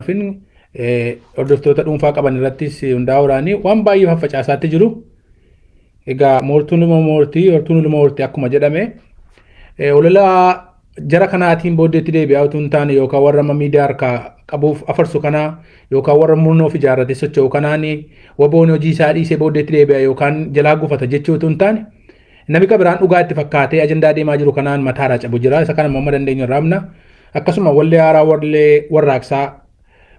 Fin hordoftoota dhuunfaa qaban irrattis hundaa'uudhaan waan baay'ee faffacaasaatti jiru. Egaa moortuun ilma moortii, hortuun ilma hortii akkuma jedhame. Olola jara kanaatiin booddeetti deebi'aa utuu hin taane yookaan warra miidiyaa harkaa qabuuf afarsu kanaa yookaan warra murnoof ijaarrate socho'u kanaan waboon hojii isaa dhiisee booddeetti deebi'a yookaan jalaa gufata jechuu utuu hin taane namni biraan dhugaa itti fakkaatee ajandaa deemaa jiru kanaan mataarraa cabu jira. Isa kana mamma dandeenyu irraa hamna. Akkasuma wallee haaraa wallee warraaqsaa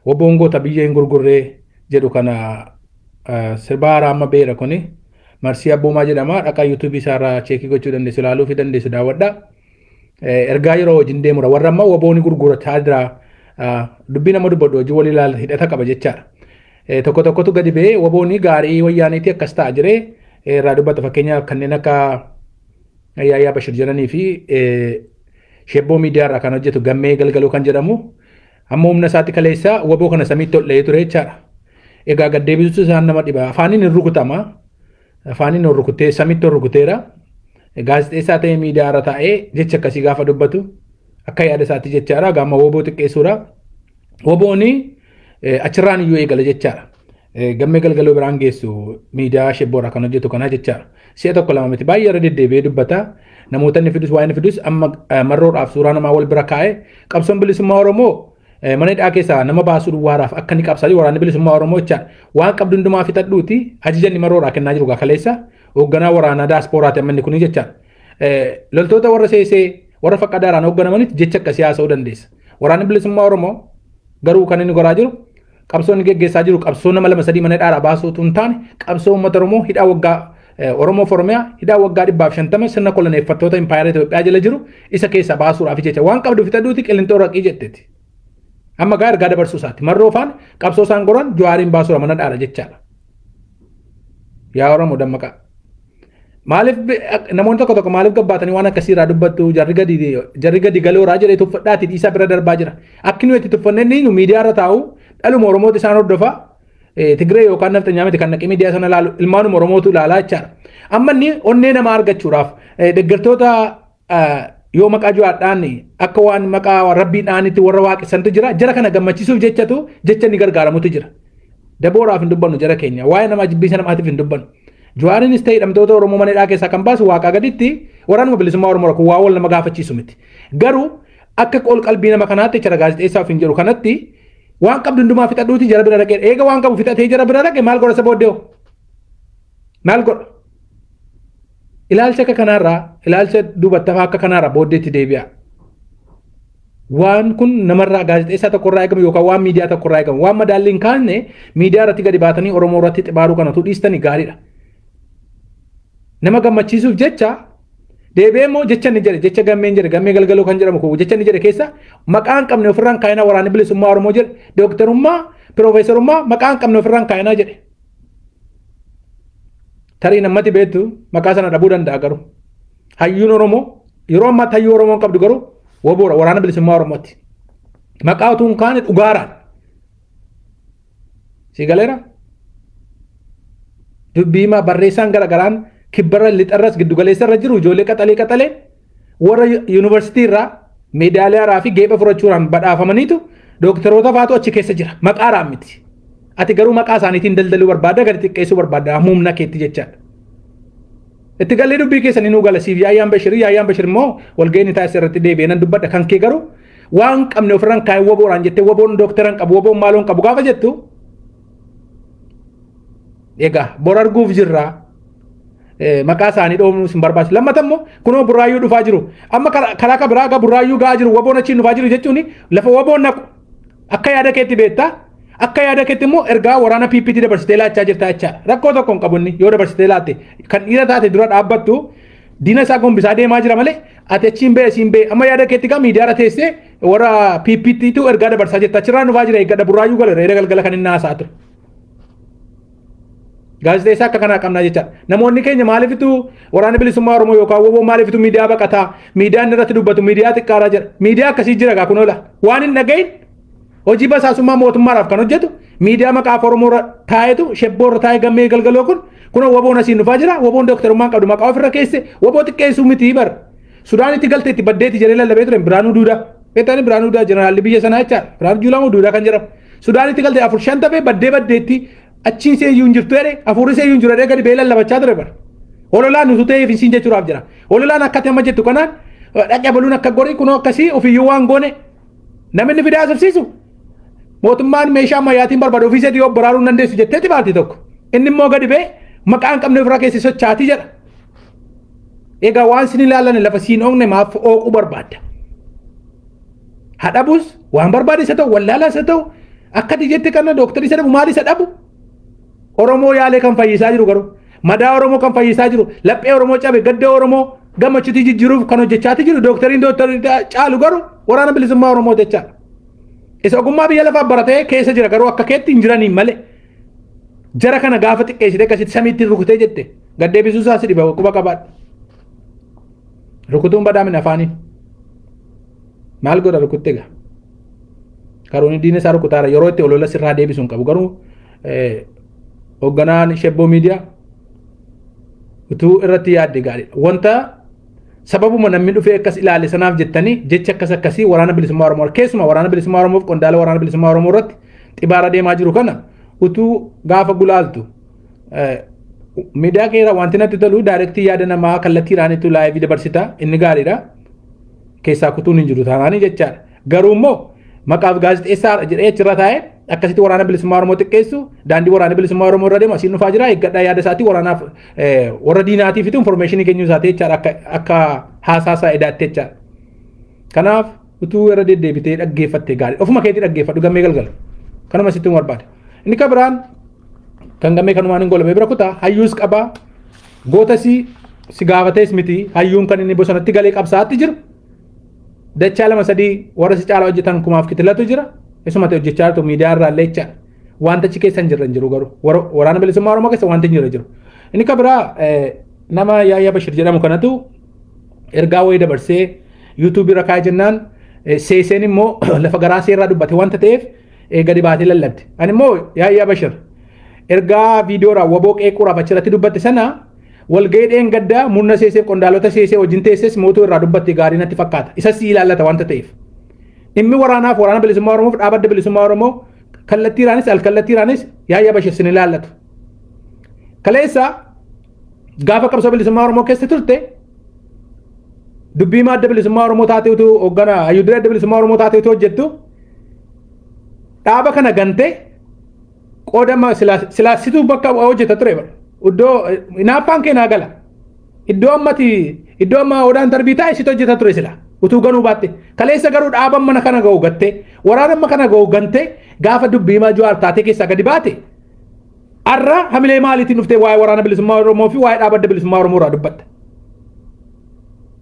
waboon goota biyyeen gurgurree jedhu kana sirba haaraa amma beera kuni marsii abboomaa jedhama. Dhaqaa yuutuubii isaarraa cheekii gochuu dandeessu ilaaluu fi dandeessu daawwadha. Ergaa yeroo wajjin deemudha. Warra amma wabooni gurgurataa jira. Dubbii nama dubbadhu hojii walii ilaala hidhata qaba jechaadha. Tokko tokkotu gadi ba'ee wabooni gaarii wayyaaniitii akkas ta'a jiree irraa dubbata. Fakkeenyaaf kanneen akka Yaayyaa Bashir jedhanii fi shebboo miidiyaa irraa kan hojjetu gammee galgaloo kan jedhamu amma humna isaatti kaleessa waboo kana samiitti ol dha'ee ture jechaadha. Egaa gaddeebisuutu isaan nama dhiba. Afaaniin hin rukutama. Afaaniin ol rukutee samiitti ol rukuteera. Gaazexeessaa ta'ee miidiyaa irra taa'ee jecha akkasii gaafa dubbatu akka yaada isaatti jechaadha. Gaama waboo xiqqeessuudha. Wabooni achirraan iyyuu eegala jechaadha. Gammee galgaloo biraan geessu miidiyaa shebboo irraa kan hojjetu kana jechaadha. Si'a tokko lama miti baay'ee irra deddeebi'ee dubbata. Namoota inni fidus waa inni fidus amma marroodhaaf suuraa namaa wal bira kaa'ee qabsoon bilisummaa Oromoo mana hidhaa keessaa nama baasuu duwwaadhaaf akka inni qabsaa jiru waraanni bilisummaa Oromoo jechaadha. Waan qabdu hundumaa fixadhuuti ajajanni marroodhaa kennaa jiru kaleessa hoogganaa waraanaa daaspooraati amma inni kuni jechaadha. Loltoota warra seesee warra faqqadaadhaan hoogganamanit jecha akkasii haasa'uu dandeessa. Waraanni bilisummaa Oromoo garuu kan inni goraa jiru qabsoo inni geggeessaa jiru qabsoo nama lama sadii mana hidhaadhaa baasuu utuu hin taane qabsoo uummata Oromoo hidhaa waggaa Oromoo Oromiyaa hidhaa waggaa 150 sirna koloneeffattoota impaayera Itoophiyaa jala jiru isa keessa baasuudhaaf jecha waan qabdu fixadhuuti qilleenxoo raqii jetteeti. Amma gaa ergaa dabarsuu isaati. Marroo faan qabsoo isaan goran Jawaariin baasuudha mana hidhaadha jechaadha. Yaa Oromoo dammaqaa. Maaliif namoonni tokko tokko maaliif gabbaatanii waan akkasii irraa dubbattu jarri gadi galooraa jedhee tuffadhaati dhiisaa bira darbaa jira. Akki nuyi itti tuffanne nu miidiyaa irra taa'u dhaluma Oromooti isaan hordofaa. Tigree yookaan naftanyaa miti kan naqii miidiyaa sana ilaalu ilmaanuma Oromootu ilaalaa jechaadha. Amma inni onnee namaa argachuudhaaf deeggartoota yoo maqaa Jawaadhaan akka waan maqaa rabbiidhaanitti warra waaqessantu jira. Jara kana gammachiisuuf jecha ni gargaaramutu jira. Dabooraaf hin dubbannu jara keenya. Waa'ee namaa jibbiisa namaatiif hin dubbannu. Jawaariinis ta'e hidhamtoota Oromoo mana hidhaa keessaa kan baasu waaqaa gaditti waraanuma bilisummaa Oromoo rakkoo waa wal nama gaafachiisu miti. Garuu akka qol qalbii nama kanaatti jara gaazexeessaaf hin jiru kanatti waan qabdu hundumaa fixadhuuti jara bira dhaqee eega waan qabu fixatee jara bira dhaqee maal godha isa booddee maal godha ilaalcha akka kanaarraa ilaalcha duubattafaa akka kanaarraa booddeetti deebi'a. Waan kun namarraa gaazexeessaa tokkorraa eegamu yookaan waan miidiyaa tokkorraa eegamu waan madaalli hin kaanne miidiyaa irratti gadi baatanii Oromoo irratti xibaaruu kanatu dhiistanii gaariidha. Nama gammachiisuuf jecha deebi'ee immoo jecha ni jedhe jecha gammeen jedhe gammee galgaloo kan jedhamu kun jecha ni jedhe keessa maqaan qabne ofirraan kaayinaa waraanni bilisummaa Oromoo jedhe dooktarummaa piroofeesarummaa maqaan qabne ofirraan kaayinaa jedhe. Tarii namatti beektu maqaa sana dhabuu danda'a garuu hayyuun Oromoo yeroo ammaatti hayyuu Oromoon qabdu garuu waboora waraana bilisummaa Oromooti. Maqaa utuu hin kaane dhugaaraan si galeera dubbiimaa barreessaan garagaraan kibbarra lixarras giddugaleessarra jiru ijoollee qaxalee warra yuunivarsiitii irraa meedaaliyaa fi geepha fudhachuudhaan badhaafamaniitu dooktaroota faatu achi keessa jira maqaadhaan miti. Ati garuu maqaa isaaniitiin daldaluu barbaadda gadi xiqqeessuu barbaadda humna keetti jechaadha. Itti gallee dubbii keessanii nuu galasiif Yaayyaan Bashir immoo walga'ii taasise irratti deebi'ee nan dubbadha kan kee garuu waan qabne ofirraan kaayee wabooraan jettee waboon dooktaran qabu waboon maaloon qabu gaafa jettu egaa bor arguuf jirraa. Maqaa isaanii dhoomuun sin barbaachisu. Lammata immoo kunoo burraayyuu dhufaa jiru. Amma karaa ka biraa burraayyuu gahaa jiru waboon achiin dhufaa jiru jechuun lafa waboon naqu akka yaada keetti beektaa akka yaada keetti immoo ergaa waraana PPT dabarsitee laachaa jirtaa jechaadha. Rakkoo tokko hin qabunni yoo dabarsitee laatte kan dhiira taate dura dhaabbattu diina isaa gombisaa deemaa jira malee ati achiin ba'e siin ba'e amma yaada keetti gaa miidiyaa irra teessee warra PPTtu ergaa dabarsaa jirta achirraan dhufaa jira eeggadha burraayyuu gala reeda galgala kan inni haasaa ture. Gaazexeessaa akka kanaa qabnaa jechaadha. Namoonni keenya maaliifitu waraana bilisummaa Oromoo yookaan woboo maaliifitu miidiyaa baqataa miidiyaan irratti dubbatu miidiyaa xiqqaaraa jira. Miidiyaa akkasii jira gaa kun oola. Waan hin dhagahin hojii basaasummaa mootummaadhaaf kan hojjetu miidiyaa maqaa Oromoo taa'etu shebboo irra taa'ee gammee galgaloo kun woboon asiin dhufaa jira woboon dooktarummaan qabdu maqaa ofirra keesse woboo xiqqeessuu miti bar. Sudaanitti galtee itti baddeetti jedhee lallabee ture Biraanuu Duudaa. Beektanii Biraanuu Duudaa jeneraalli biyya sanaa jechaadha. Biraanuu Juulaa moo Duudaa kan jedhamu. Sudaanitti galte afur shan tafe baddeetti achiin seeyyuu hin jirtu jedhe afurri seeyyuu hin jiru jedhe gadi beelan labachaa ture bara. Ololaan nutu ta'eef hin siin jechuudhaaf jira. Ololaan akkatti amma jettu kanaan dhaqee baluun akka gorii kunoo akkasii ofiyyuu waan goone namni fidee asabsiisu. Mootummaan meeshaa ammayyaatiin barbaadu ofii sadii baraaruu hin dandeessu jetteetti baartii tokko. Inni immoo gadi bee maqaan qabne ofirraa keessi sochaatii jedha. Egaa waan sin ilaalan lafa siin oogne maaf ooquu barbaadda. Hadhabus waan barbaade isa ta'u wallaalaa isa ta'u akka dijetti kana dooktarii isa dhabu maali isa dhabu. Oromoo yaalee kan fayyisaa jiru garuu madaa Oromoo kan fayyisaa jiru laphee Oromoo cabe gadda Oromoo gammachuutii jijjiiruuf kan hojjechaati jiru dooktarii caalu garuu waraana bilisummaa Oromoo jechaadha. Isa ogummaa biyya lafaa baratee keessa jira garuu akka keetti hin jiranii malee jara kana gaafa xiqqeessite akkasitti samiitti rukutee jette gaddeebisuu isaa si dhiba quba qabaadha. Rukutuun badaamin afaaniin maal godha rukutte gaa karoonni diina isaa rukutaara yeroo itti olola sirraa deebisuun qabu garuu hoogganaan Shebboo Miidiyaa utuu irratti yaadde gaariidha. Wanta sababuma namni dhufee akkas ilaale sanaaf jettanii jecha akkasii waraana bilisummaa Oromoo keessumaa waraana bilisummaa Oromoof qondaala waraana bilisummaa Oromoo irratti xibaara deemaa jiru kana utuu gaafa gulaaltu miidiyaa keera wanti natti tolu daayirektii yaada namaa kallattiidhaanitu laayivii dabarsita inni gaariidha. Keessaa kutuun hin jiru taanaanii jechaadha. Garuu immoo maqaaf gaazexeessaa jedhee achirra taa'ee akkasitti waraana bilisummaa Oromoo xiqqeessu daandii waraana bilisummaa Oromoo irra deemu asiin dhufaa jira eeggadhaa yaada isaatii waraanaaf warra diinaatiif itti informationii kennuu isaati jechaadha akka haasaasaa edaatte jechaadha. Kanaaf utuu irra deddeebitee dhaggeeffatte gaarii ofuma keetii dhaggeeffadhu gammee galgala kanuma sitti barbaade. Inni kan biraan kan gammee kanumaan hin golame bira kutaa hayyuus qabaa gootasii si gaafatees miti hayyuun kan inni bosonatti galee qabsaatti jiru. Dachaa lama sadii warra si caalaa hojjetan kumaaf kitilatu jira. Isuma ta'e hojjechaa jirtu miidiyaa irraa illee jecha wanta achi keessa hin jirre hin jiru garuu waraana bilisummaa Oromoo keessa wanta hin jirre jiru. Inni kan biraa nama Yaayyaa Bashir jedhamu kanatu ergaa wayii dabarsee yuutuubii irra kaa'ee jennaan seeseen immoo lafa garaa seerraa dubbate wanta ta'eef gadi baatee lallabde. Ani immoo Yaayyaa Bashir ergaa viidiyoodhaan waboo qeequudhaaf achirratti dubbatte sana walgahii dheengaddaa murna seesee qondaalota seesee wajjin teesses mootuu irraa dubbatte gaarii natti fakkaata. Isa si ilaallata wanta ta'eef. Dhimmi waraanaaf waraana bilisummaa Oromoof dhaabadda bilisummaa Oromoo kallattiiraanis alkallattiiraanis Yaayyaa Bashir sin ilaallatu. Kaleessa gaafa qabsoo bilisummaa Oromoo keessa turte dubbii madda bilisummaa Oromoo taatee utuu hoogganaa ayyuudira adda bilisummaa Oromoo taatee utuu hojjettu dhaaba kana gante qoodama silaasituu bakka hojjeta ture bara. Iddoo hinaaffaan kee naa gala. Iddoo amma odaan darbii taa'e situ hojjeta ture sila. Utuu ganuu baatte. Kaleessa garuu dhaaban mana kana ga'u gatte. Waraana amma kana ga'u gante gaafa dubbii maa Jawaar taatee keessaa gadi baate. Arra hamilee maaliitiin dhuftee waa'ee waraana bilisummaa Oromoo fi waa'ee dhaabadda bilisummaa Oromoo irraa dubbatta.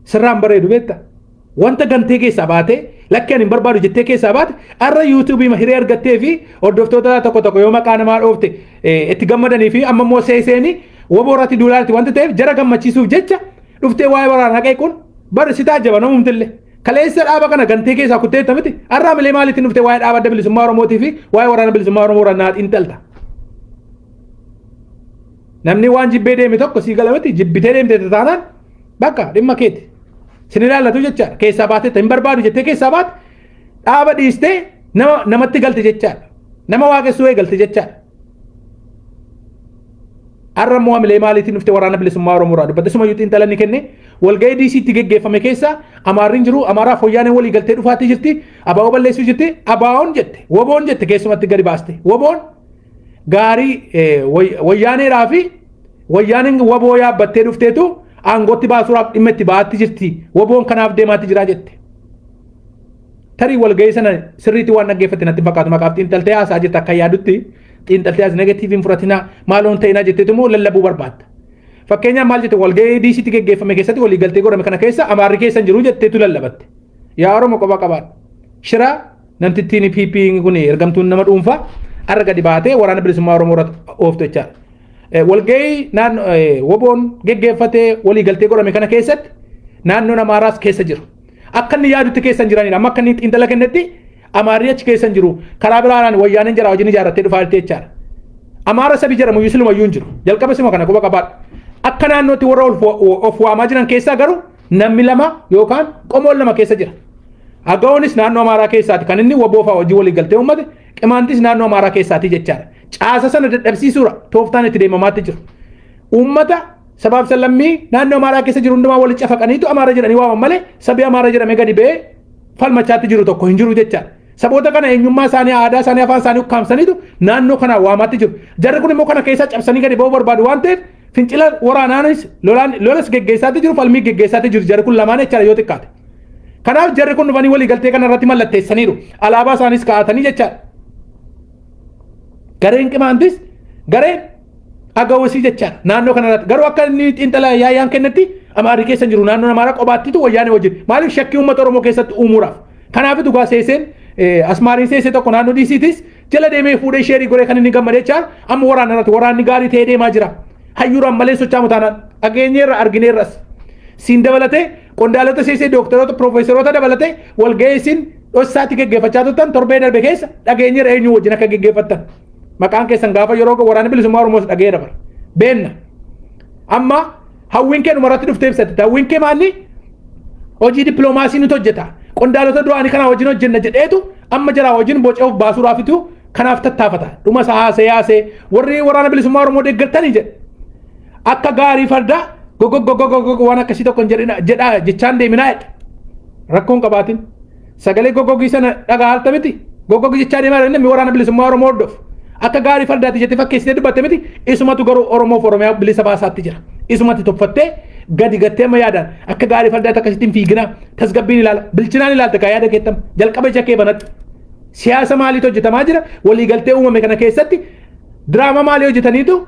Sirraan bareedu beekta. Wanta gantee keessaa baate lakkeen hin barbaadu jettee keessaa baate arra yuutuubii hiree argattee fi hordoftoota tokko yoo maqaa namaa dhoofte itti gammadanii fi amma immoo seeseeni waboorratti duulaatti wanta ta'eef jara gammachiisuuf jecha dhuftee waa'ee waraanaa qeequun barri sitaa jaba namumtillee kaleessa dhaaba kana gantee keessaa kutteetta miti arra hamilee maaliitiin dhuftee waa'ee dhaabadda bilisummaa Oromootii fi waa'ee waraana bilisummaa Oromoo irraa naat intalta. Namni waan jibbee deeme tokko sii galamatti jibbitee deemte taanaan bakka dhimma keeti. Sin ilaallatu jechaadha. Keessaa baatee hin barbaadu jettee keessaa baate dhaaba dhiistee namatti galte jechaadha. Nama waaqessuu eegalte jechaadha. Arra immoo hamilee maaliitiin dhuftee waraana bilisummaa Oromoo irraa dubbatte suma yuuxiin talanni kenne walgahii diisiitti geggeeffame keessa amaarriin jiru amaaraa fooyyaanee walii galtee dhufaatii jirti abaa'oo balleessuu jirti abaa'oon jette woboon jette keessumatti gadi baaste woboon gaarii wayyaaneeraa fi wayyaaneen woboo yaabbattee dhufteetu aangootti baasuudhaaf dhimma itti baatti jirti woboon kanaaf deemaatti jira jette. Tarii walgahii sana sirriitti waan dhaggeeffatte natti fakkaatu maqaaf xiinxaltee haasaa jirti akka yaadutti xiinxaltee as negatiiviin fudhatinaa maaloon ta'inaa jetteetu immoo lallabuu barbaadda. Fakkeenyaaf maal jette walgahii diisiitti geggeeffame keessatti walii galtee godhame kana keessa amaarri keessa hin jiru jetteetu lallabatte. Yaa Oromoo qofa qabaadha. Shira namtittiin PP'n kun ergamtuun nama dhuunfaa arra gadi baatee waraana bilisummaa Oromoo irratti ooftu jechaadha. Walgahii woboon geggeeffatee walii galtee godhame kana keessatti naannoon Amaaraas keessa jiru. Akka inni yaadutti keessa hin jiranidha. Amma akka inni xiinxala kennetti Amaarri achi keessa hin jiru. Karaa biraadhaan wayyaaneen jara wajjin ijaarrattee dhufaa jirti jechaadha. Amaara sabi jedhamu yusilumayyuu hin jiru. Jalqaba sima kana quba qabaadha. Akka naannootti warra of waamaa jiran keessaa garuu namni lama yookaan qomoon lama keessa jira. Aga'oonis naannoo Amaaraa keessaati kan inni woboo fa'aa hojii walii galtee uummate qimaantis naannoo amaaraa keessaati jechaadha. Caasa sana dadhabsiisuudha tooftaan itti deemamaatti jiru. Uummata sabaaf sallammii naannoo amaaraa keessa jiru hundumaa walitti cafaqaniitu amaara jedhanii waaman malee sabi amaara jedhame gadi ba'ee falmachaatti jiru tokko hin jiru jechaadha. Saboota kana eenyummaa isaanii aadaa isaanii afaan isaanii ukkaamsaniitu naannoo kana waamaatti jiru. Jarri kun immoo kana keessa cabsanii gadi ba'uu barbaadu waan ta'eef fincila waraanaanis lolas geggeessaatti jiru falmii geggeessaatti jiru jarri kun lamaan jechaadha yoo xiqqaate. Kanaaf jarri kun dhufanii walii galtee kana irratti mallatteessaniiru alaabaa isaanis kaa'atanii jechaadha. Gareen qimaantis gareen agawwasii jechaadha naannoo kana irratti garuu akka inni xiinxala yaayyaan kennetti amaarii keessa jiru naannoo amaaraa qobaattitu wayyaanee wajjin maaliif shakkii uummata Oromoo keessatti uumuudhaaf. Kanaaf dhugaa seeseen asmaariin seesee tokko naannoo diisiitis jala deemee fuudhee sheerii goree kan inni gammadee jechaan amma waraana irratti waraanni gaarii ta'ee deemaa jira. Hayyuuraan malee sochaamu taanaan dhageenyeerra argineerras. Siin dabalatee qondaalota seesee dooktaroota piroofeesaroota dabalatee walga'iisiin dhossaatti geggeeffachaa turtan torbee darbe keessa dhageenyeerra eenyu wajjin akka geggeeffattan. Maqaan keessan gaafa yeroo waraana bilisummaa Oromoos dhagee dabar. Beenna. Amma hawwiin kee dhumarratti dhuftee ibsatte. Hawwiin kee maalli hojii dippiloomaasii nuti hojjeta. Qondaalota duraanii kana wajjin hojjenna jedheetu amma jara wajjin bocee of baasuudhaafitu kanaaf tattaafata. Dhuma isaa haasee warri waraana bilisummaa Oromoo deeggartanii jedhe. Akka gaarii farda goggog waan akkasii tokko jedha jechaan deeminaa jedhe. Rakkoon qabaatin. Sagalee goggogii sana dhaga'alta miti. Goggogii jechaa deemaa namni waraana bilisummaa Oromoo hordofu. Akka gaarii fardaatti jettee fakkeessitee dubbatte miti isumatu garuu Oromoof Oromiyaa bilisa baasaatti jira. Isumatti tuffattee gadi gattee amma yaadaan akka gaarii fardaatti akkasittiin fiiginaa tasgabbiin ilaala bilchinaan ilaalta kaa yaada keettam jalqaba ija kee banatti. Siyaasa maaliitu hojjetamaa jira waliigaltee uumame kana keessatti diraama maalii hojjetaniitu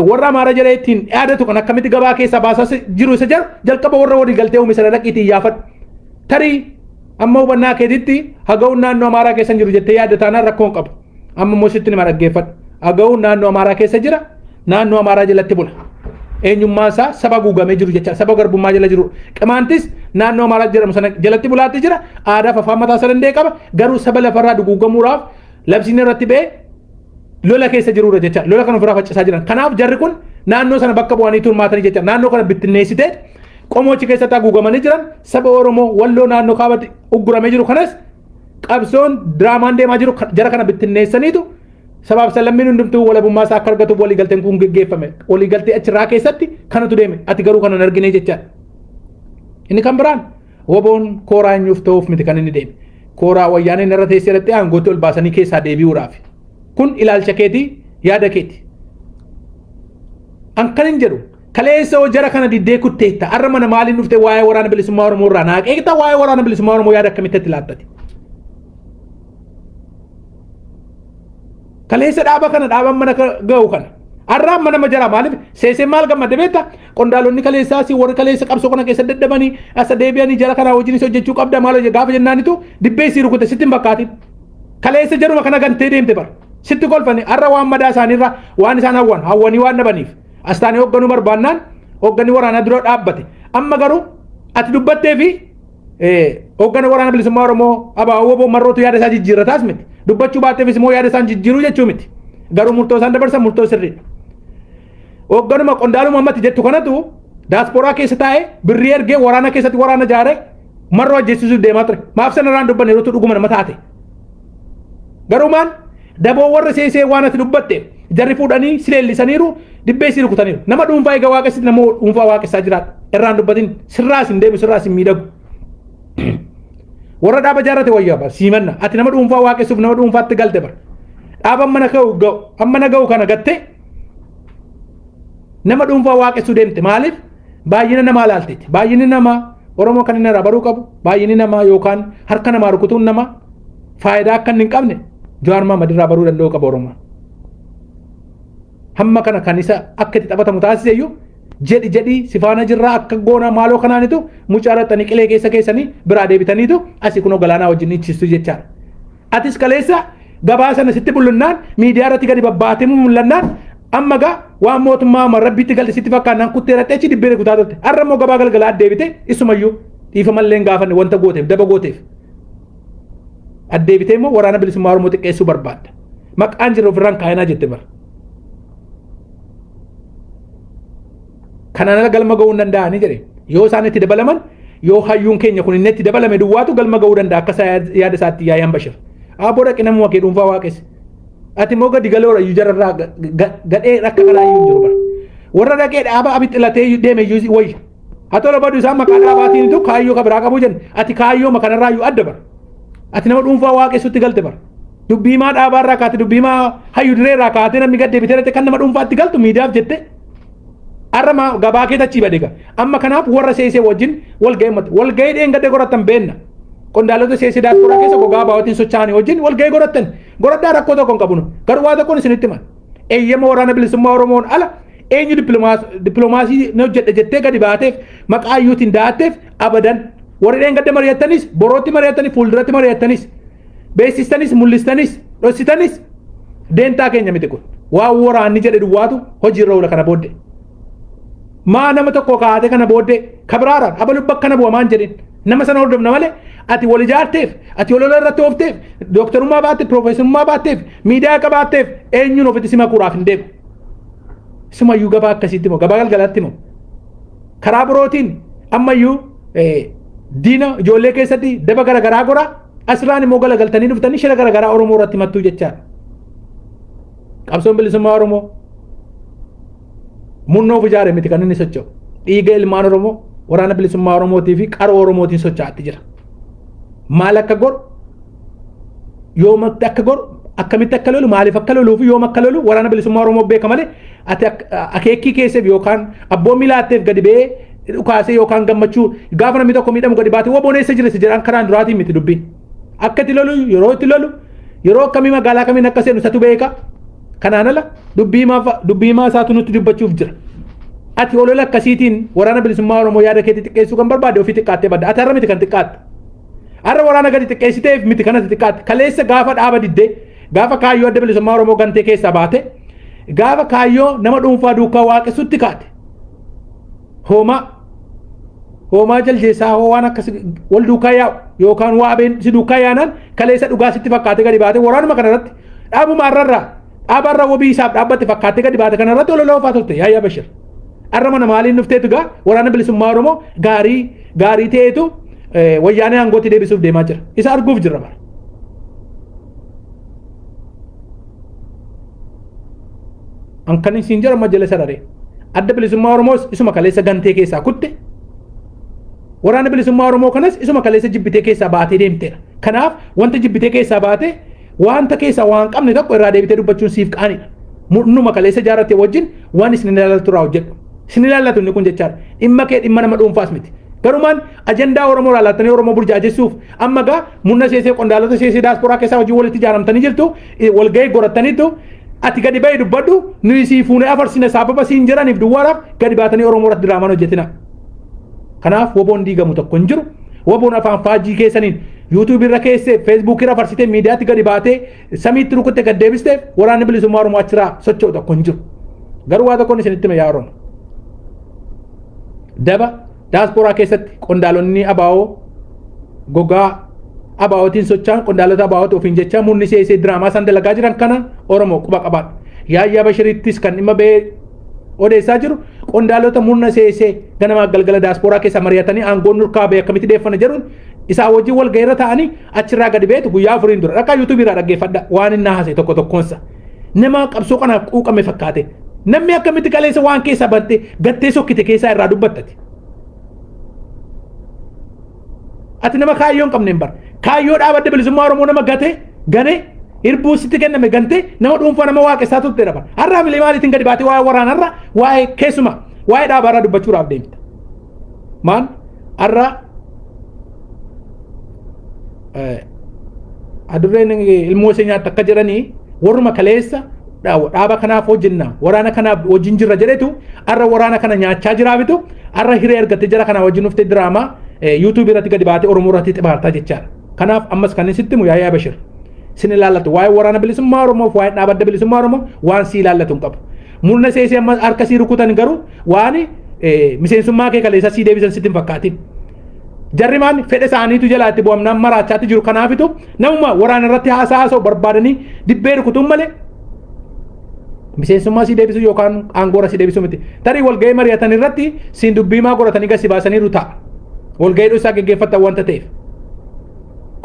warra amaara jedhee ittiin yaadatu kan akkamitti gabaa keessaa baasaa jiru isa jiru jalqaba warra waliigaltee uume sana dhaqiitiin yaafadhu. Tarii amma hubannaa keetitti haga'uun naannoo amaaraa keessa jiru jettee yaadda taanaan rakkoon qabu. Amma moositti nima dhaggeeffadhu. Haga'uun naannoo amaaraa keessa jira naannoo amaaraa jalatti bula. Eenyummaa isaa saba guugamee jiru jecha saba garbummaa jala jiru. Qimaantis naannoo amaaraa jedhamu sana jalatti bulaatti jira. Aadaa afaan mataa isaa danda'e qaba. Garuu saba lafarraa duguugamuudhaaf labsiin irratti ba'ee lola keessa jirudha jecha. Lola kan ofirraa faccisaa jiran. Kanaaf jarri kun naannoo sana bakka bu'anii turmaatanii jecha. Naannoo kana bittinneessitee qomoochi keessatti haguugamanii jiran saba Oromoo walloo naannoo kaabatti ugguramee jiru kanas qabsoon diraamaan deemaa jiru jara kana bittinneessaniitu sabaaf sallammiin hundumtuu walabummaa isaa akka argatuuf waliigalteen kun geggeeffame waliigaltee achirraa keessatti kanatu deeme ati garuu kana hin argine jechaadha. Inni kan biraan woboon kooraa eenyuuf ta'uuf miti kan inni deeme kooraa wayyaaneen irra teessee irratti aangootti ol baasanii keessaa deebi'uudhaaf kun ilaalcha keetii yaada keeti. An kan hin jedhu kaleessa jara kana diddee kutteetta har'a mana maaliin dhufte waa'ee waraana bilisummaa Oromoo irraa naaqeeta waa'ee waraana bilisummaa Oromoo yaada akkamitti itti laattati. Kaleessa dhaaba kana dhaaban mana ga'u kana har'a amma nama jara maaliif seesee maal gammadde beekta qondaalonni kaleessaa si warri kaleessa qabsoo kana keessa daddabanii asa deebi'anii jara kana wajjin hojjechuu qabda maal gaafa jennaanitu dibbee si rukute sitti hin bakkaatin kaleessa jaruma kana gantee deemte bar sitti kolfani har'a waan madaa isaaniirra waan isaan hawwanii waan dhabaniif astaanii hoogganuu barbaannaan hoogganni waraanaa dura dhaabbate amma garuu ati dubbattee fi hoogganni waraana bilisummaa Oromoo abaawoo marrootu yaada isaa jijjiirrataas miti dubbachuu baatteefis immoo yaada isaan jijjiiruu jechuu miti garuu murtoo isaan dabarsan murtoo sirriidha. Hoogganuma qondaaluma ammatti jettu kanatu daasporaa keessa taa'ee birrii ergee waraana keessatti waraana jaaree marroo ajjeesisuuf deemaa ture maaf sanarraan dubbanne yeroo dhuguma nama taate garuu maan daboo warra seesee waan ati dubbatteef jarri fuudhanii si leellisaniiru dibbee si rukutaniiru nama dhuunfaa egaa waaqessitti nama dhuunfaa waaqessaa jiraata irraan dubbatin sirraas hin deebi sirraas hin miidhagu. Warra dhaaba jaarrate wayyaa bar siimanna ati nama dhuunfaa waaqessuuf nama dhuunfaatti galte bar dhaaba amma na ga'u kana gatte nama dhuunfaa waaqessuu deemte maaliif baay'ina namaa laalteeti baay'inni namaa Oromoo kan inni irraa baruu qabu baay'inni namaa yookaan harka namaa rukutuun namaa faayidaa akka hin qabne Jawaar Mohaammed irraa baruu danda'u qaba Oromoo. Hamma kana kan isa akka itti taphatamu taasise iyyuu jedhi sifaana jirraa akka goona maaloo kanaanitu mucaarratanii qilee keessa keessanii biraa deebitaniitu asii kunoo galaanaa wajjin ichistu jechaadha. Atis kaleessa gabaa sana sitti bullunnaan miidiyaa irratti gadi babbaatee mul'annaan amma gaa waan mootummaa rabbitti galte sitti fakkaannaan kuttee irratti achi dibbee kutaa turte har'a immoo gabaa galgalaa deebite isumayyuu dhiifamallee hin gaafanne wanta gooteef daba gooteef. Addeebitee immoo waraana bilisummaa Oromoo xiqqeessuu barbaadda. Maqaan jiru ofirraan kaayinaa jette bara. Kanaan ala galma ga'uu hin danda'anii jedhe yoo isaan itti dabalaman yoo hayyuun keenya kun inni itti dabalame duwwaatu galma ga'uu danda'a akka yaada isaatti yaayaan bashir Aboo dhaqi namuma kee dhuunfaa waaqessi. Ati immoo gadi galoora iyyuu jararraa gadhee rakka kanaa iyyuu jiru bara. Warra dhaqee dhaaba abixxilatee deeme iyyuu wayya. Haa tola badu isaan maqaa dhaabaatiin kaayyoo kan biraa qabu jenna. Ati kaayyoo kanarraa iyyuu adda bara. Ati nama dhuunfaa waaqessutti galte bara. Dubbii maa dhaabaarraa kaate dubbii maa hayyuu direerraa kaatee namni gad deebitee kan nama dhuunfaatti galtu miidiyaaf jette. Arrama gabaa kee tachii badega. Amma kanaaf warra seesee wajjin walgahii dheengadde godhatan beenna. Qondaalota seesee daasporaa keessa gogaa baawwatiin sochaanii wajjin walgahii godhatan. Godhaddaa rakkoo tokko hin qabnu. Garuu waa tokkoon isinitti himan. Eeyyama waraana bilisummaa Oromoon ala eenyu dippiloomaasii ni hojjedha jettee gadi baateef maqaa iyyuutiin daatteef abadan. Warri dheengadde mari'attanis borootti mari'attanis fuulduratti mari'attanis beeksistanis mul'istanis dhossitanis deentaa keenya miti kun. Waa waraanni jedhe duwwaatu hojiirra oola kana booddee. Maa nama tokko kaatee kana booddee kabiraaraan abaluu bakka kana bu'amaan jedhin nama sana hordofna malee ati wal ijaarteef ati wal irratti oofteef dooktarummaa baatteef piroofeesarummaa baatteef miidiyaa qabaatteef eenyuun ofitti sima kuuraaf hin deemu. Isumayyuu gabaa akkasiitti moo gabaa galgalaatti moo karaa birootiin ammayyuu diina ijoollee keessatti daba garaagaraa godhaa asirraan immoo galagaltanii dhuftanii shira garaagaraa Oromoo irratti mattuu jechaadha. Qabsoon bilisummaa Oromoo munnoof ijaare miti kan inni socho'u dhiiga ilmaan Oromoo waraana bilisummaa Oromootii fi qaroo Oromootiin socho'aatti jira. Maal akka godhu yoomatti akka godhu akkamitti akka lolu maaliif akka loluu fi yoom akka lolu waraana bilisummaa Oromoo beeka malee ati akeekii keesseef yookaan abboommii laatteef gadi ba'ee dhukaasee yookaan gammachuu gaafa namni tokko miidhamu gadi baatee waboneessa jira jedhan karaan duraatiin miti dubbiin. Akka itti lolu yeroo akkamii magaalaa kamiin akka seenu isatu beeka. Kanaan ala dubbii maa isaatu nutti dubbachuuf jira. Ati olola akkasiitiin waraana bilisummaa Oromoo yaada keetti xiqqeessuu kan barbaade ofii xiqqaattee badda. Ati har'a miti kan xiqqaatte. Har'a waraana gadi xiqqeessiteef miti kanatti xiqqaatte. Kaleessa gaafa dhaaba diddee gaafa kaayyoo adda bilisummaa Oromoo gantee keessaa baate gaafa kaayyoo nama dhuunfaa duukaa waaqessutti kaate. Hoomaa jaljeessaa waan akkas wal duukaa yaa'u yookaan waa abeen si duukaa yaanaan kaleessa dhugaa sitti fakkaate gadi baate waraanuma kanarratti dhaabuma har'arraa dhaabarra wabii isaaf dhaabbate fakkaate gadi baate kanarratti olola ofaa turte yaayyaa Bashir. Har'a mana maaliin dhufteetu gaa waraana bilisummaa Oromoo gaarii ta'eetu wayyaanee aangootti deebisuuf deemaa jira. Isa arguuf jirra bara. Ankan isin jira majjala sararee. Adda bilisummaa Oromoos isuma kaleessa gantee keessaa kutte. Waraana bilisummaa Oromoo kanas isuma kaleessa jibbitee keessaa baatee deemteera. Kanaaf wanta jibbitee keessaa baatee wanta keessaa waan qabne tokko irraa deebitee dubbachuun siif qaanidha. Numa kaleessa jaarrattee wajjin waan isin ilaalatu irraa hojjedhu. Isin ilaalatu inni kun jechaadha. Dhimma kee dhimma nama dhuunfaas miti. Garumaan ajandaa Oromoo raalattanii Oromoo burjaajessuuf amma gaa munna seesee qondaalota seesee daasporaa keessaa hojii walitti ijaaramtanii jirtu walgahii gorattaniitu ati gadi ba'ee dubbadhu nuyi sii fuunee afarsina sababa siin jiraniif duwwaadhaaf gadi baatanii Oromoo irratti diraamaan hojjetina. Kanaaf woboon diigamu tokko hin jiru. Woboon afaan faajii keessaniin YouTube irra keessee Facebook irra farsitee miidiyaatti gadi baatee samiitti rukutte gad deebistee waraanni bilisummaa Oromoo achirraa socho'u tokko hin jiru. Garuu waa tokkoon isinitti hima yaa Oromoo. Daba daasporaa keessatti qondaalonni abaa'oo gogaa abaa'ootiin socho'an qondaalota abaa'ooti ofiin jecha munni seesee diraamaa san dalagaa jiran kana Oromoo quba qabaadha. Yaayyaa Bashirittis kan dhimma ba'ee odeessaa jiru qondaalota munna seesee ganama galgala daasporaa keessa mari'atanii aangoon nurkaa ba'e akkamitti deeffana jedhuun isaa wajjin wal gaheerra ta'anii achirraa gadi beetu guyyaa afuriin dura rakkaa YouTube irraa dhaggeeffadha waan inni haase tokko tokkoonsa nama qabsoo kanaaf quuqame fakkaate namni akkamitti kaleessa waan keessa batte gattee sokkite keessaa irraa dubbattati. Ati nama kaayyoo hin qabneen bara kaayyoo dhaabadde bilisummaa Oromoo nama ganee hirbuu sitti kenname gante nama dhuunfaa nama waaqessaa turte dha bara har'aa milee maaliitiin gadi baate waa'ee waraanarra waa'ee keessuma waa'ee dhaabaarraa dubbachuudhaaf deemta. Maan har'aa adurreen ilmoo ishee nyaata akka jedhanii warruma kaleessa dhaaba kanaaf hojjenna waraana kanaaf wajjin jirra jedhetu har'a waraana kana nyaachaa jiraabitu har'a hiree ergatte jara kana wajjin ufte diraamaa YouTube irratti gadi baate Oromoo irratti xibaartaa jechaadha. Kanaaf ammas kan isitti mu yaayyaa Bashir sin ilaallatu waa'ee waraana bilisummaa Oromoo waa'ee dhaabadda bilisummaa Oromoo waan si ilaallatu hin qabu. Murna seesee ammas harka sii rukutan garuu waan miseensummaa kee kaleessa sii deebisan sitti hin fakkaatin. Jarri maan fedha isaaniitu jalaatti bu'amnaan maraachaatti jiru kanaafitu namuma waraana irratti haasa'aa barbaadanii dibbee rukutuun malee miseensummaa sii deebisu yookaan aangoora sii deebisu miti. Tarii walgahii mari'atan irratti siin dubbii maa goratanii gasi baasanii rutaa. Walgahii isaa geggeeffatan wanta ta'eef.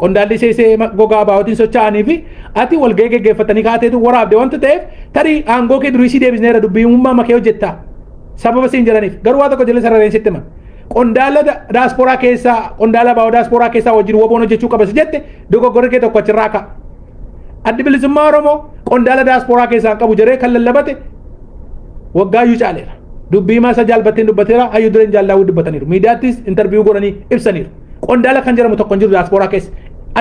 qondaalli seesee gogaa baawwatiin socho'anii fi ati walgahii geggeeffatanii kaateetu waraabde wanta ta'eef tarii aangoo kee durii si deebisneera dubbii uummaa makee hojjettaa sababa siin jedhaniif garuu waa tokko jala sarareen sitti hima qondaala daasporaa keessaa qondaala baawwa daasporaa keessaa wajjin woboon hojjechuu qabas jette dogoggorri kee tokko achirraa ka'a addi bilisummaa Oromoo qondaala daasporaa keessaa qabu jedhee kan lallabate waggaayyuu caaleera dubbii maasa jaalbatteen dubbateera hayyuu dureen jaallawuu dubbataniiru miidiyaattis intarviyuu godhanii ibsaniiru qondaala kan jedhamu tokko hin jiru daasporaa keessa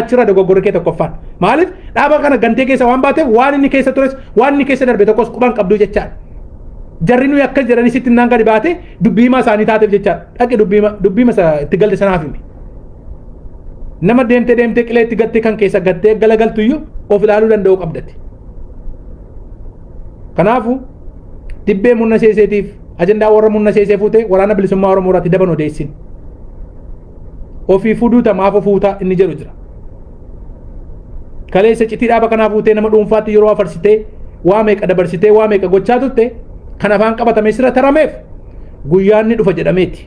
achirra dogoggorri kee tokkoffaan maaliif dhaaba kana gantee keessa waan baateef waan inni keessa tures waan inni keessa darbe tokkos quban qabduu jechaadha jarri nuyi akkas jedhanii sitti naan gadi baate dubbii maa isaanii taateef jechaadha dhaqe dubbii masa itti galte sanaaf himi nama deemtee qilee itti gattee kan keessa gattee galagaltuyyuu of ilaaluu danda'uu qabdatti kanaafu dibbee murna seeseetiif ajandaa warra murna seesee fuute waraana bilisummaa Oromoo irratti daban odeessin ofii fuduu tamaaf fuuta inni jedhu jira kaleessa citii dhaaba kanaa fuutee nama dhuunfaatti yeroo afarsitee waa meeqa dabarsitee waa meeqa gochaa turte kan afaan qabatame sirra tarameef guyyaan ni dhufa jedhameeti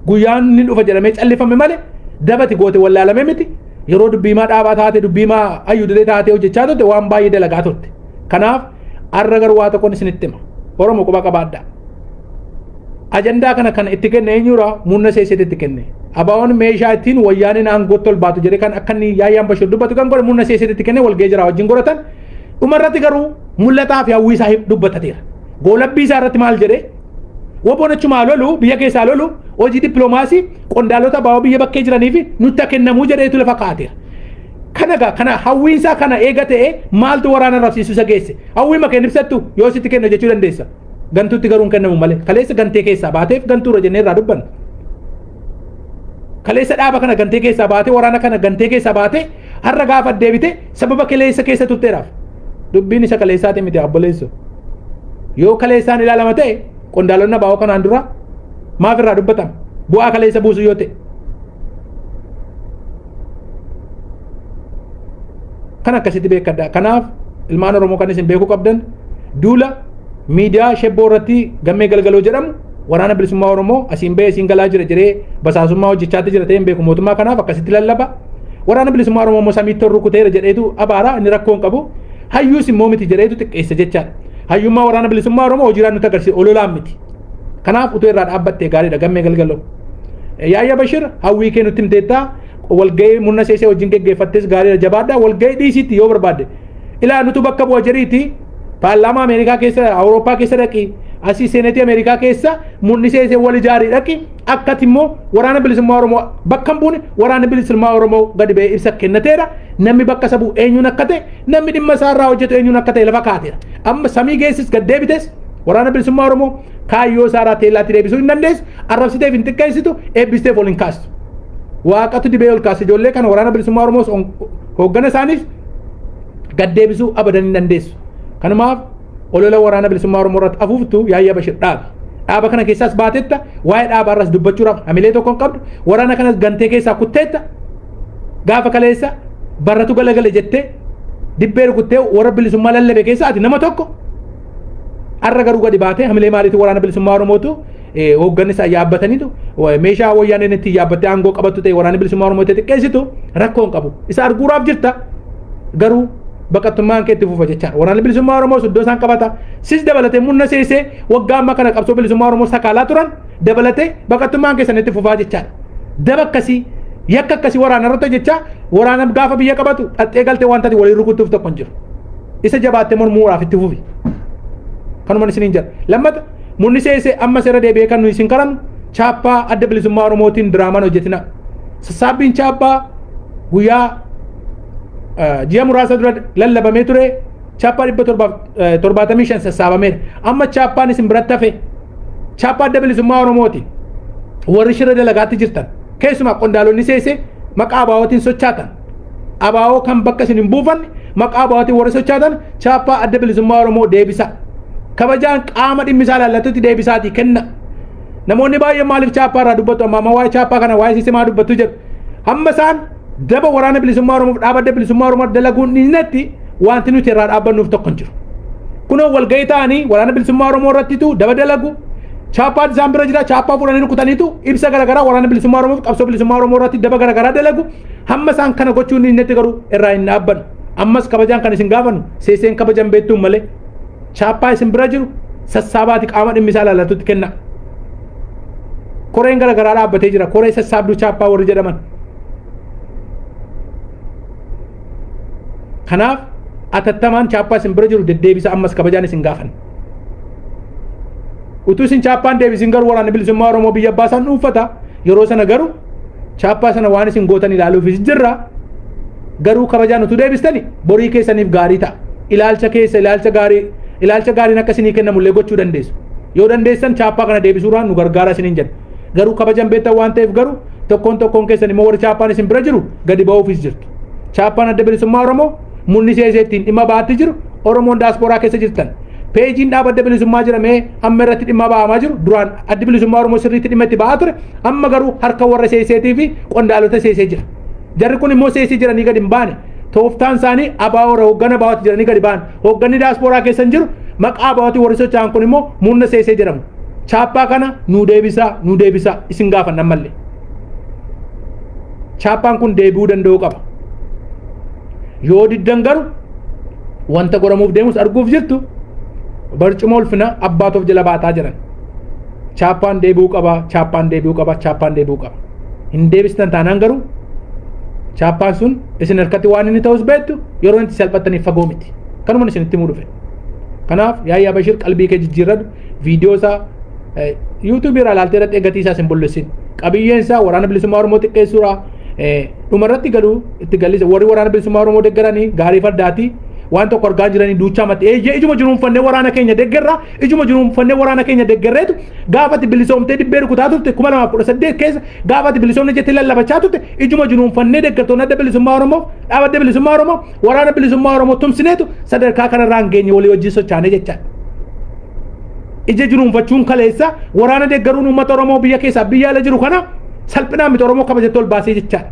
guyyaan ni dhufa jedhamee callifame malee dabati goote wallaalame miti yeroo dubbiimaa dhaabaa taate dubbiimaa ayyuudee taatee hojjechaa turte waan baay'ee dalagaa turte kanaaf arra garuu waa tokkoon isinitti hima Oromoo quba qabaadhaa ajandaa kana itti kenne eenyuura murna seeseet itti kenne abaawwan meeshaa ittiin wayyaaniin aangootti ol baatu jedhe kan akka inni yaayyaan bashir dubbatu kan godhe murna seeseet itti kenne walgahii jira wajjin godhatan dhumarratti garuu mul'ataa fi hawwii isaa dubbatateera goolabbii isaa irratti maal jedhe woboon achuma lolu biyya keessaa lolu hojii dippiloomaasii qondaalota abaawwa biyya bakkee jiranii fi nutti kennamuu jedheetu lafa kaa'ateera kana hawwii isaa kana eega ta'e maaltu waraana rabsiisu isa geesse hawwii makeen ibsattu yoo sitti kenna jechuu dandeessa gantuutti garuu hin kennamu malee kaleessa gantee keessaa baateef gantuura jennee irraa dubbanna kaleessa dhaaba kana gantee keessaa baatee waraana kana gantee keessaa baatee har'a gaafa deebite sababa kaleessa keessa turteeraaf dubbiin isa kaleessaati miti abboleessu yoo kaleessaan ilaalama ta'e qondaalonni abaawoo kanaan dura maaf irraa dubbatama bu'aa kaleessa buusu yoo ta'e kan akkasitti beekadha kanaaf ilmaan Oromoo kan isin beekuu qabdan duula miidiyaa shebboo irratti gammee galgaloo jedhamu waraana bilisummaa Oromoo asiin ba'ee asiin galaa jira jedhee basaasummaa hojjechaatti jira ta'een beeku mootummaa kanaaf akkasitti lallaba waraana bilisummaa Oromoo samiitti rukuteera jedheetu abaara inni rakkoo hin qabu hayyuus immoo miti jedheetu xiqqeessa jechaadha hayyummaa waraana bilisummaa Oromoo hojiiraan nutti agarsiisa ololaan miti kanaaf utuu irraa dhaabbattee gaariidha gammee galgaloo yaayya bashir hawwii kee nutti himteettaa walgahii murna seesee wajjin geggeeffattes gaariidha jabaadhaa walgahii dhiisitti yoo barbaadde ilaa nutu bakka bu'a jedhiiti paarlaamaa Ameerikaa keessa Awurooppaa keessa dhaqi asii seenetii Ameerikaa keessa murni seesee wal ijaarii dhaqi akkati immoo waraana bilisummaa Oromoo bakka hin buune waraana bilisummaa Oromoo gadi ba'ee ibsa kennateera namni bakka sabu eenyuun akka ta'e namni dhimma isaarraa hojjetu eenyuun akka ta'e lafa kaa'ateera amma samii geessis gad deebites waraana bilisummaa Oromoo kaayyoo isaaraa teellaatti deebisuu hin dandeessu arrabsiteef hin xiqqeessitu eebbisteef ol hin kaastu waaqatu dibee ol kaase ijoollee kana waraana bilisummaa Oromoo hooggana isaaniif gad deebisuu abadan hin dandeessu kanumaaf olola waraana bilisummaa Oromoo irratti afuuftu yaayya bashir dhaaba kana keessaas baatetta waa'ee dhaabaa irras dubbachuudhaaf hamilee tokko hin qabdu waraana kanas gantee keessaa kutteetta gaafa kaleessa barratu galagale jettee dibbee rukuttee warra bilisummaa lallabe keessa ati nama tokko arra garuu gadi baatee hamilee maaliitu waraana bilisummaa Oromootu hoogganni isaa yaabbataniitu meeshaa wayyaaneen itti yaabbattee aangoo qabattu ta'e waraana bilisummaa Oromoo itti xiqqeessitu rakkoo hin qabu isa arguuraaf jirta garuu baqattummaan kee itti fufa jechaadha waraanni bilisummaa Oromoo iddoo isaan qabata sis dabalatee murna seesee waggaa amma kana qabsoo bilisummaa Oromoo sakaalaa turan dabalatee baqattummaan keessan itti fufaa jechaadha daba akkasii yakka akkasii waraana irratti hojjechaa waraana gaafa biyya qabatu dhaxxee galtee wanta waliin rukutuuf tokko hin jiru isa jabaattee mormuudhaaf itti fufi kanuma isiniin jedha lammata murni seesee amma seera deebi'ee kan nuyi isin karannu chaappaa adda bilisummaa Oromootiin diraamaan hojjetina sassaabbiin chaappaa guyyaa ji'a muraasa dura lallabamee ture chaappaa 775 sassaabameera amma chaappaan isin biratti hafe chaappaa adda bilisummaa Oromooti warri shira dalagaatti jirtan keessumaa qondaalonni seesee maqaa abaawootiin sochaatan abaawoo kan bakka isin hin buufanne maqaa abaawootiin warri sochaatan chaappaa adda bilisummaa Oromoo deebisa kabajaan qaama dhimmisaa laallatutti deebisaatii kenna namoonni baay'een maaliif chaappaa irraa dubbatu amma waa'ee chaappaa kana waa'ee siisimaa dubbatu jedhu hamma isaan daba waraana bilisummaa Oromoo dhaaba adda bilisummaa Oromoo dalaguun dhiisnetti wanti nuti irraa dhaabbannuuf tokko hin jiru kunoo walgahii ta'anii waraana bilisummaa Oromoo irrattitu daba dalagu Chaappaan isaan bira jira. Chaappaa fuudhanii rukutaniitu ibsa garaagaraa waraana bilisummaa Oromoo qabsoo bilisummaa Oromoo irratti daba garaagaraa dalagu. Hamma isaan kana gochuun inni itti garuu irraa hin dhaabbannu. Ammas kabajaan kan isin gaafannu seeseen kabajan beektuun malee chaappaa isin bira jiru sassaabaati qaama dhimmisaa ilaallatutti kenna. Koreen garaagaraa dhaabbatee jira. Koree sassaabduu chaappaa warri jedhaman. Kanaaf atattamaan chaappaa isin bira jiru deddeebisa ammas kabajaan isin gaafannu. Utuu isin chaappaan deebisin garuu waraanni bilisummaa Oromoo biyya abbaa isaan dhuunfata. Yeroo sana garuu chaappaa sana waan isin gootan ilaaluufis jirra. Garuu kabajaan utuu deebistani borii keessaniif gaarii ta'a. Ilaalcha keessa ilaalcha gaariin akka isinii kennamullee gochuu dandeessu. Yoo dandeessan chaappaa kana deebisuudhaan nu gargaara isiniin jedha. Garuu kabajan beektan waan ta'eef garuu tokkoon keessan immoo warri chaappaan isin bira jiru gadi ba'uufis jirtu. Chaappaan adda bilisummaa Oromoo munni seeseettiin dhimma ba'atti jiru Oromoon daasporaa keessa jirtan. Peejiin dhaaba adda bilisummaa jedhamee amma irratti dhimma ba'amaa jiru duraan adda bilisummaa Oromoo sirriitti dhimma itti ba'aa ture amma garuu harka warra seeseetii fi qondaalota seesee jira. Jarri kun immoo seesee jiranii gadi hin baane tooftaan isaanii abaawora hooggana baawatti jiranii gadi ba'an hoogganni daasporaa keessa hin jiru maqaa baawatti warri socho'an kun immoo munna seesee jedhamu. Chaappaa kana nuu deebisaa isin gaafanna mallee. Chaappaan kun deebi'uu danda'uu qaba. Yoo diddan garuu wanta godhamuuf deemus arguuf jirtu barcuma ulfina abbaatoof jala baataa jiran. Chaappaan deebi'uu qaba. Hin deebistan taanaan garuu chaappaan sun isin harkatti waan inni ta'us beektu yeroo itti salphattaniif fagoo miti. Kanuma isinitti himuu dhufe. Kanaaf Yaayyaa Bashir qalbii kee jijjiirradhu viidiyoo isaa YouTube irraa ilaaltee irratti eeggatii isaa isin bulleessin. Qabiyyeen isaa waraana bilisummaa Oromoo xiqqeessuudha. Dhumarratti galuu itti gallisa warri waraana bilisummaa Oromoo deeggaranii gaarii fardaati waan tokko argaa jiranii duuchaa matte ijuma jiruunfannee waraana keenya deeggarreetu gaafatti bilisoomtee dibbee rukutaa turte 2018 keessa gaafatti bilisoomne jettee lallabachaa turte ijuma jiruunfannee deeggartoonni adda bilisummaa Oromoo dhaaba adda bilisummaa Oromoo waraana bilisummaa Oromoo tumsineetu sadarkaa kanarraa hin geenye walii wajjin sochaanee jechaadha. Ija jiruunfachuun kaleessa waraana deeggaruun uummata Oromoo biyya keessaa biyya ala jiru kana salphinaan miti Oromoo kabajatte ol baasee jechaadha.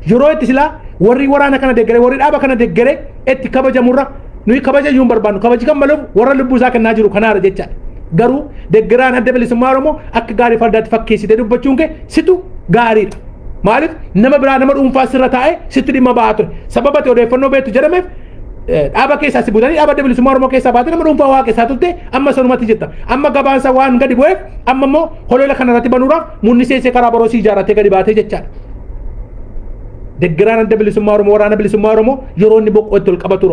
Yeroo itti silaa warri waraana kana deeggare warri dhaaba kana deeggare itti kabajamurra nuyi kabajayyuu hin barbaannu kabaji kan maluuf warra lubbuu isaa kennaa jiru kanaara jechaadha. Garuu deeggaraan adda bilisummaa Oromoo akka gaarii fardaatti fakkeessitee dubbachuun kee situ gaariidha. Maaliif nama biraa nama dhuunfaa sirra taa'ee sitti dhimma ba'aa ture. Sababa itti odeeffannoo beektu jedhameef dhaaba keessaa si butanii dhaaba adda bilisummaa Oromoo keessaa baatee nama dhuunfaa waa keessaa turte amma sanumatti jetta. Amma gabaansa waan gadi bu'eef amma immoo holola kanarratti banuudhaaf munni seesee karaa borosii ijaarratee gadi baatee jechaadha. Deeggaraan adda bilisummaa Oromoo waraana bilisummaa Oromoo yeroo inni boqqoo itti ol qabatu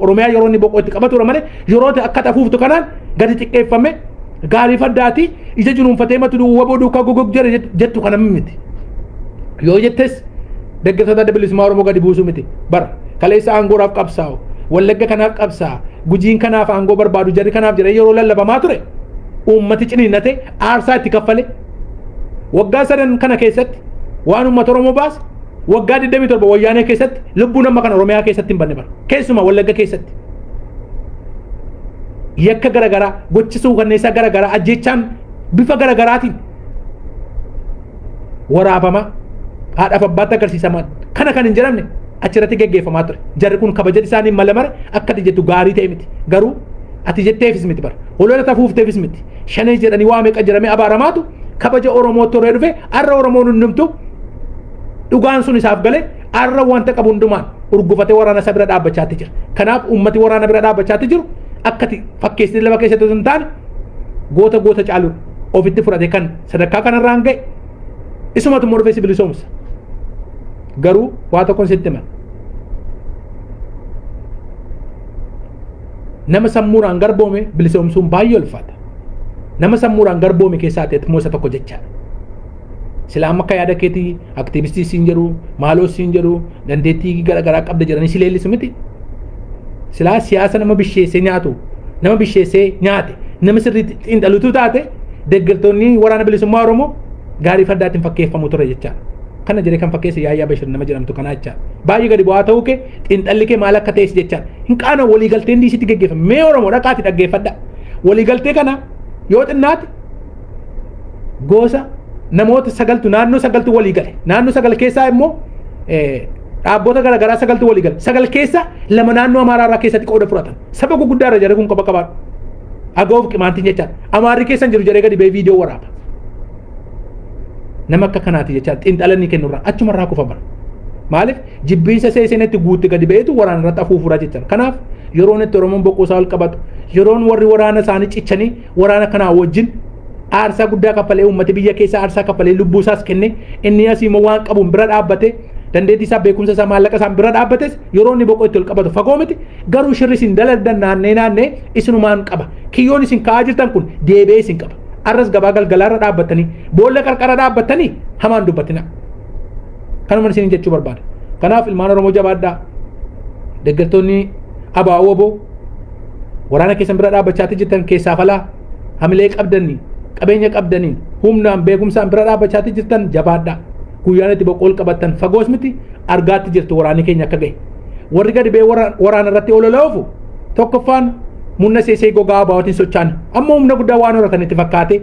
Oromiyaa yeroo inni boqqoo itti qabatu malee yeroo akka tafuuftu kanaan gadi xiqqeeffame gaarii fardaati ija jiruunfatee matu waboo duukaa gogog jere jettu kana miti. Yoo jettes deeggartoota adda bilisummaa Oromoo gadi buusuu miti. Bara kaleessa aangoodhaaf qabsaa'u Wallagga kanaaf qabsaa Gujiin kanaaf aangoo barbaadu jarri kanaaf jedhee yeroo lallabamaa ture uummati ciniinnate aarsaa itti kaffale waggaa sadan kana keessatti waan uummata Oromoo baase waggaa 27 wayyaanee keessatti lubbuu nama kana Oromiyaa keessatti hin banne bara keessumaa Wallagga keessatti yakka garagaraa gochisuu kanneessaa garagaraa ajjechaan bifa garagaraatiin waraabama haadhaaf abbaatti agarsiisamaa kana kan hin jedhamne achirratti geggeeffamaa ture. Jarri kun kabaja isaanii malamare akka ati jettu gaarii ta'e miti. Garuu ati jetteefis miti bara. Holola tafuufteefis miti. Shanee jedhanii waa meeqa jedhamee abaaramaatu kabaja Oromoo toree dhufe har'a Oromoon hundumtu dhugaan sun isaaf galee har'a wanta qabu hundumaan urgufatee waraana isa bira dhaabbachaatti jira. Kanaaf uummati waraana bira dhaabbachaatti jiru akkati fakkeessitee lafa keessatti hin taane goota caalu ofitti fudhate kan sadarkaa kanarraan ga'e isumatu morfeessi bilisoomsa. Garuu waa tokkoon sitti himan. Nama sammuuraan garboome bilisoomsuun baay'ee ulfaata. Nama sammuuraan garboome keessaa ta'e moosa tokko jechaadha. Sila amma akka yaada keetii aktiivistii siin jedhu maaloo siin jedhu dandeettii garagaraa qabda jedhanii si leellisu miti. Silaa siyaasa nama bisheessee nyaatu nama bisheessee nyaate nama sirriitti xiinxalutu taate deeggartoonni waraana bilisummaa Oromoo gaarii fardaatiin fakkeeffamu ture jechaadha. Kana jedhee kan fakkeesse Yaayyaa Bashir nama jedhamtu kana jechaadha. Baay'ee gadi bu'aa ta'uu kee xiinxalli kee maal akka ta'es jechaadha. Hin qaana waliigalteen diisitti geggeeffame mee Oromoo dhaqaati dhaggeeffadha. Waliigaltee kana yoo xinnaati gosa namoota sagaltu naannoo sagaltu walii gale. Naannoo sagal keessaa immoo dhaabbota garagaraa sagaltu walii gale. Sagal keessa lama naannoo Amaaraa irraa keessatti qooda fudhatan. Saba guguddaa irra jedhe kun qaba qabaadhu. agoof qimaantiin jechaadha. Amaarri keessan jiru jedhee gadi ba'ee viidiyoo waraaba. Nama akka kanaati jechaadha xiinxalanni kennurraa achumarraa kufa bara. Maaliif jibbiinsa seesinetti guutti gadi ba'eetu waraana irratti afuufuraa jechaadha. Kanaaf yeroon itti Oromoon boqqoosaa ol qabatu yeroon warri waraana isaanii cichanii waraana kanaa wajjin aarsaa guddaa kaffalee uummata biyya keessa aarsaa kaffalee lubbuu isaas kenne inni asii immoo waan qabuun bira dhaabbate dandeettii isaa beekumsa isaa maallaqa isaa bira dhaabbates yeroo inni boqqoo itti ol qabatu fagoo miti garuu shirri isin daladdan naannee isinumaan qaba kiyyoon isin ka'aa jirtan kun deebi'ee isin qaba arras gabaa galgalaarra dhaabbatanii boolla qarqara dhaabbatanii hamaan dubbatina kanuma isin jechuu barbaada. Kanaaf ilmaan Oromoo jabaadhaa deeggartoonni ABO waraana keessan bira dhaabbachaati jirtan keessaa falaa hamilee qabdanii qabeenya qabdanii humnaan beekumsaan bira dhaabbachaati jirtan jabaadhaa. Guyyaan itti boqqoo ol qabattan fagoos miti argaatti jirtu waraanni keenya akka gahe warri gadi bee waraana irratti ololoofu tokkoffaan munna seesee gogaa baawwatiin socho'an amma humna guddaa waan horatan itti fakkaate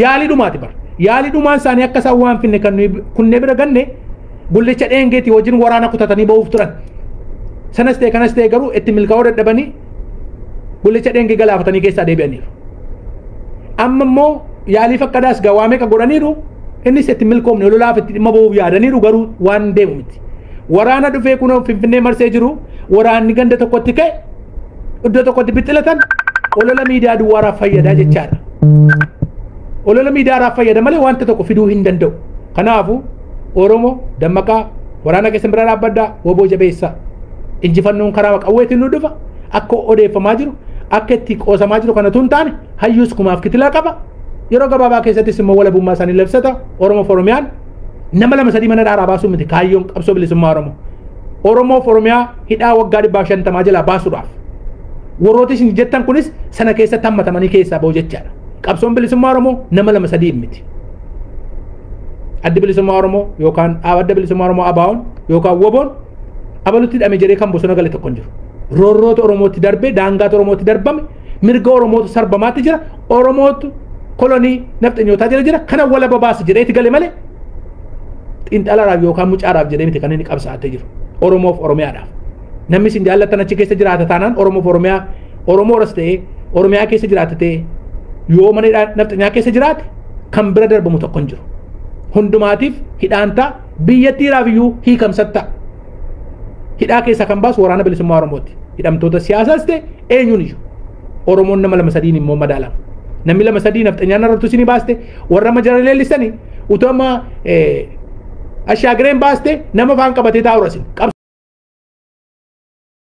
yaalii dhumaati bara yaalii dhumaan isaanii akka isaan waan finne kan kunne bira ganne gullicha dheengeetii wajjin waraana kutatanii ba'uuf turan sanas ta'e kanas ta'e garuu itti milkaa'uu dadhabanii gullicha dheengee galaafatanii keessaa deebi'aniiru. Amma immoo yaalii fakkadaas gawaa meeqa godhaniiru innis itti milkoomne lolaaf itti dhimma ba'uuf yaadaniiru garuu waan deemu miti. Waraana dhufee kunoo Finfinnee marsee jiru waraanni ganda tokkotti ka'e iddoo tokkotti bixxilatan olola miidiyaa duwwaaraaf fayyadaa jechaadha. Olola miidiyaadhaaf fayyada malee wanta tokko fiduu hin danda'u. Kanaafuu Oromoo dammaqaa waraana keessan bira dhaabbadhaa woboo jabeessaa. Injifannoon karaa qawweetiin nu dhufa akka odeeffamaa jiru akka itti qoosamaa jiru kana tun taane hayyuus kumaaf kitilaa qaba. Yeroo gabaabaa keessattis immoo walabummaa isaanii labsata Oromoof Oromiyaan nama lama sadii mana dhaaraa baasuu miti kaayyoon qabsoo bilisummaa Oromoo. Oromoof Oromiyaa hidhaa waggaa 150 jalaa baasuudhaaf. Warrooti isin jettan kunis sana keessatti hammatamanii keessaa ba'u jechaadha. Qabsoon bilisummaa Oromoo nama lama sadii miti. Adda bilisummaa Oromoo yookaan adda bilisummaa Oromoo ABO'n yookaan WBO'n abalutti hidhame jedhee kan bosona gale tokko hin jiru. Roorroota Oromootti darbee daangaata Oromootti darbame mirga Oromootu sarbamaatti jira Oromootu kolonii nafxanyootaa jira kana walaba baasa jedheeti gale malee xiinxalaadhaaf yookaan mucaadhaaf jedhee miti kan inni qabsaa'atee jiru Oromoof Oromiyaadhaaf. Namni isin jaallatan achi keessa jiraata taanaan Oromoof Oromiyaa Oromooras ta'ee Oromiyaa keessa jiraata ta'ee yoo mana nafxanyaa keessa jiraate kan bira darbamu tokko hin jiru. Hundumaatiif hidhaantaa biyyattiidhaaf iyyuu hiikamsatta. Hidhaa keessa kan baasu waraana bilisummaa Oromooti. Hidhamtoota siyaasaas ta'e eenyuun iyyuu. Oromoon nama lama sadiin immoo madaalama. Namni lama sadii nafxanyaan irratti isin baaste warra majara leellisanii utuma ashaagireen baaste nama faan qabatee taa'u rasin.